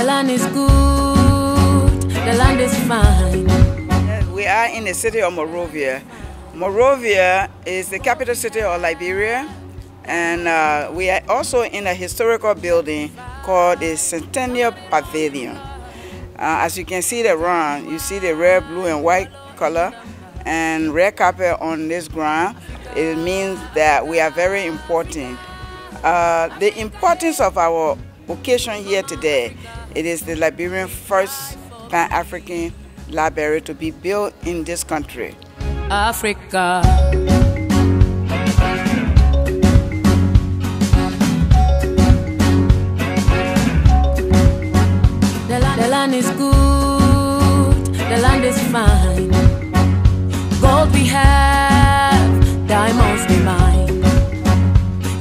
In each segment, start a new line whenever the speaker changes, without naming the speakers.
The land is good, the land is fine.
We are in the city of Monrovia. Monrovia is the capital city of Liberia, and we are also in a historical building called the Centennial Pavilion. As you can see the ground, you see the red, blue, and white color and red carpet on this ground. It means that we are very important. The importance of our occasion here today, it is the Liberian first Pan African library to be built in this country.
Africa. The land is good, the land is fine. Gold we have, diamonds we mine.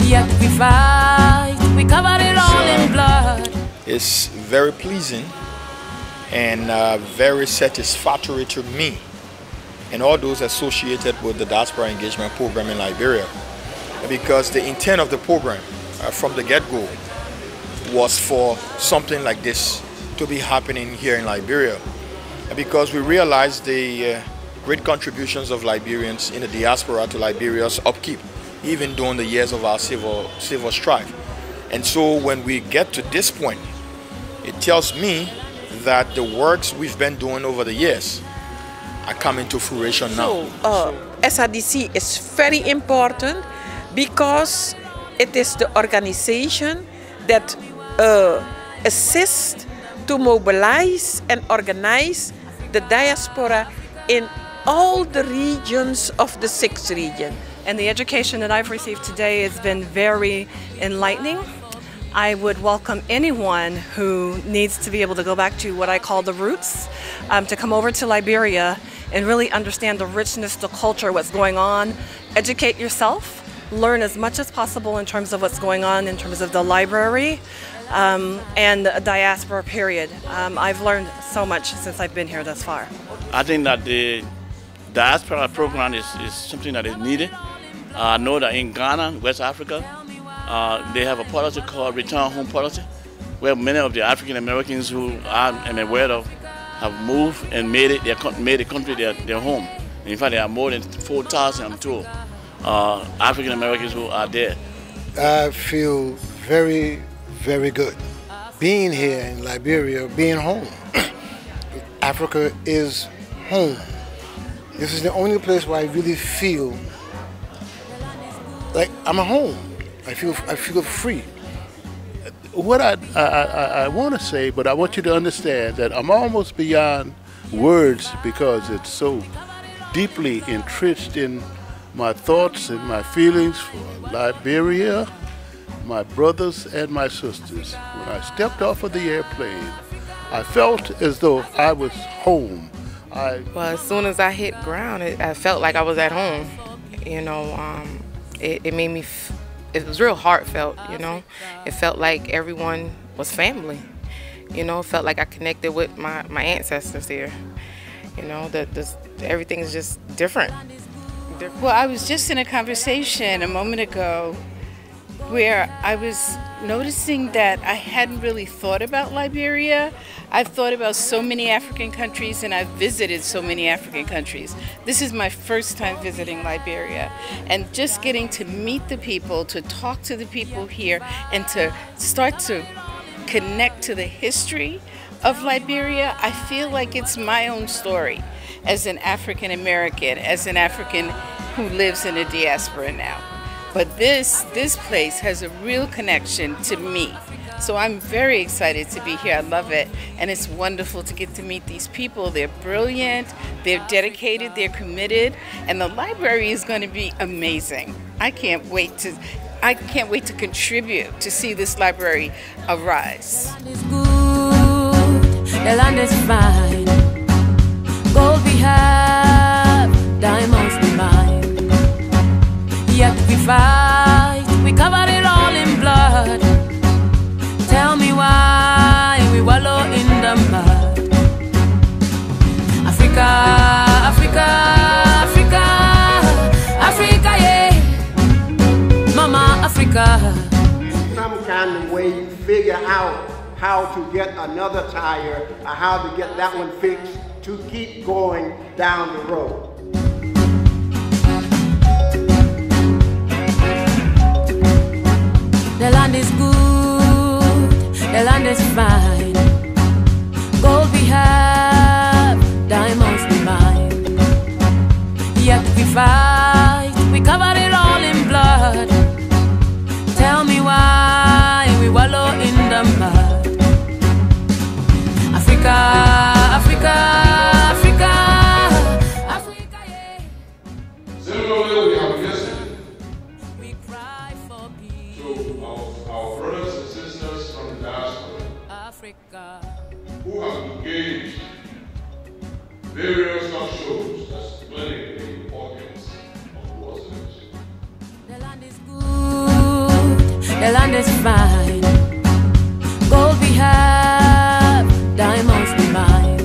Yet we fight, we cover it all in blood.
It's very pleasing and very satisfactory to me and all those associated with the Diaspora Engagement Program in Liberia, because the intent of the program from the get-go was for something like this to be happening here in Liberia, because we realized the great contributions of Liberians in the diaspora to Liberia's upkeep, even during the years of our civil strife. And so when we get to this point, it tells me that the works we've been doing over the years are coming to fruition now.
SRDC is very important because it is the organization that assists to mobilize and organize the diaspora in all the regions of the Sixth Region.
And the education that I've received today has been very enlightening. I would welcome anyone who needs to be able to go back to what I call the roots, to come over to Liberia and really understand the richness, the culture, what's going on, educate yourself, learn as much as possible in terms of what's going on in terms of the library and the diaspora period. I've learned so much since I've been here thus far.
I think that the diaspora program is something that is needed. I know that in Ghana, West Africa, they have a policy called Return Home Policy, where many of the African Americans who I'm aware of have moved and made the country their home. In fact, there are more than 4,000, I'm told, African Americans who are there.
I feel very, very good being here in Liberia, being home. Africa is home. This is the only place where I really feel like I'm at home. I feel free.
What I want to say, but I want you to understand that I'm almost beyond words because it's so deeply entrenched in my thoughts and my feelings for Liberia, my brothers and my sisters. When I stepped off of the airplane, I felt as though I was home.
Well, as soon as I hit ground, I felt like I was at home. You know, it made me, it was real heartfelt, you know. It felt like everyone was family. You know, it felt like I connected with my ancestors here. You know, everything is just different.
Well, I was just in a conversation a moment ago where I was noticing that I hadn't really thought about Liberia. I've thought about so many African countries and I've visited so many African countries. This is my first time visiting Liberia, and just getting to meet the people, to talk to the people here, and to start to connect to the history of Liberia, I feel like it's my own story as an African American, as an African who lives in a diaspora now. But this place has a real connection to me. So I'm very excited to be here. I love it. And it's wonderful to get to meet these people. They're brilliant, they're dedicated, they're committed, and the library is going to be amazing. I can't wait to contribute to see this library arise.
The land is fine. Gold we have, diamonds we mine. Yet we fight, we cover it all in blood. Tell me why we wallow in the mud. Africa, Africa, Africa, Africa, yeah. Mama Africa.
Some kind of way you figure out how to get another tire or how to get that one fixed to keep going down the road.
The land is good, the land is fine. Gold we have, diamonds we mine. Yet we fight, we cover it all in blood. Tell me why we wallow in the mud. Africa, Africa, Africa, Africa, yeah.
Similarly, we have listened
We cry for peace.
to our brothers and sisters from the diaspora
Africa,
who have engaged various talk shows explaining the importance of war solution.
the land is good, the land is fine. Gold we have, diamonds we mine.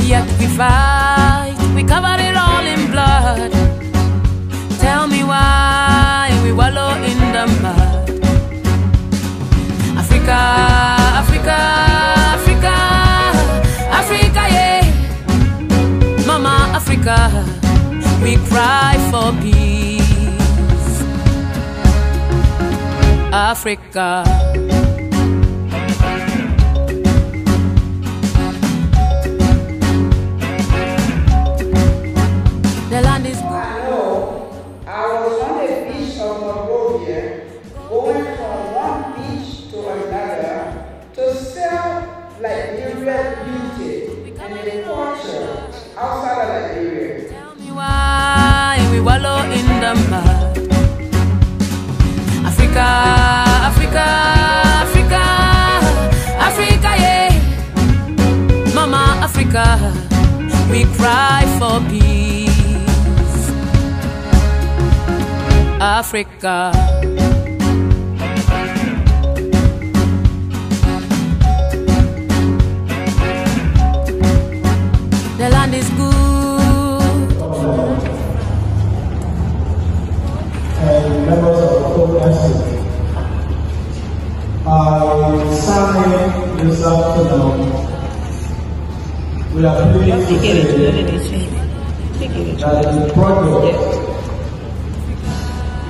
Yet we fight, we cover it all in blood. Tell me why we wallow in the mud. Africa, Africa, Africa, Africa, yeah. Mama Africa, we cry for peace. Africa. The land is good.
I was on the beach of Monrovia, going from one beach to another to sell Liberian beauty and the culture outside of Liberia.
Tell me why we wallow in the mud. Africa, Africa, Africa, Africa, yeah. Mama Africa, we cry for peace. Africa. The land is good.
And members of the Caucus, I signed this afternoon. We are pleased to say that the project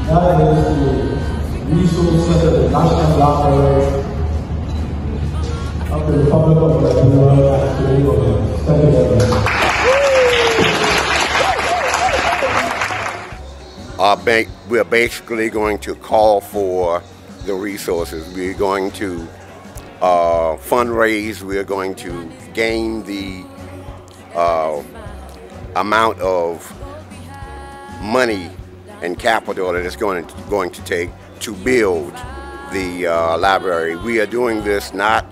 that is the resources of the National Library of the Republic of Liberia and
we're basically going to call for the resources. We're going to fundraise. We're going to gain the amount of money and capital that it's going to take to build the library. We are doing this not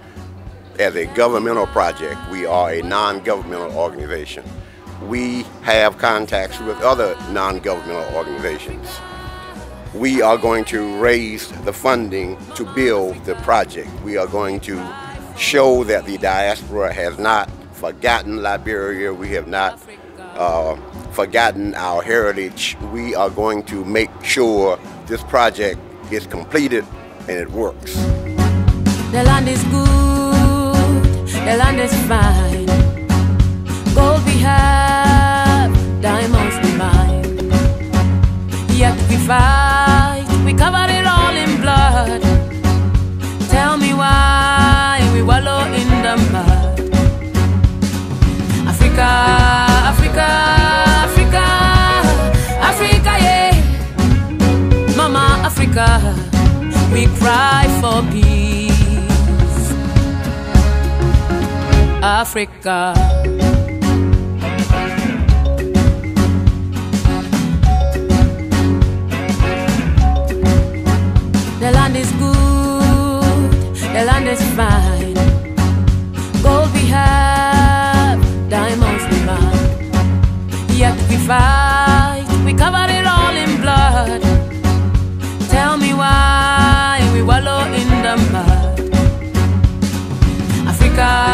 as a governmental project. We are a non-governmental organization. We have contacts with other non-governmental organizations. We are going to raise the funding to build the project. We are going to show that the diaspora has not forgotten Liberia. We have not forgotten our heritage. We are going to make sure this project is completed and it works.
The land is good, the land is fine. Gold we have, diamonds we mine. Yet we fight, we cover it all in blood. Tell me why we wallow in the mud. Africa, Africa, Africa, Africa, yeah. Mama Africa, we cry for peace. Africa. The land is good, the land is fine. Gold we have, diamonds we mine. Yet we fight, we cover it all in blood. Tell me why we wallow in the mud. Africa,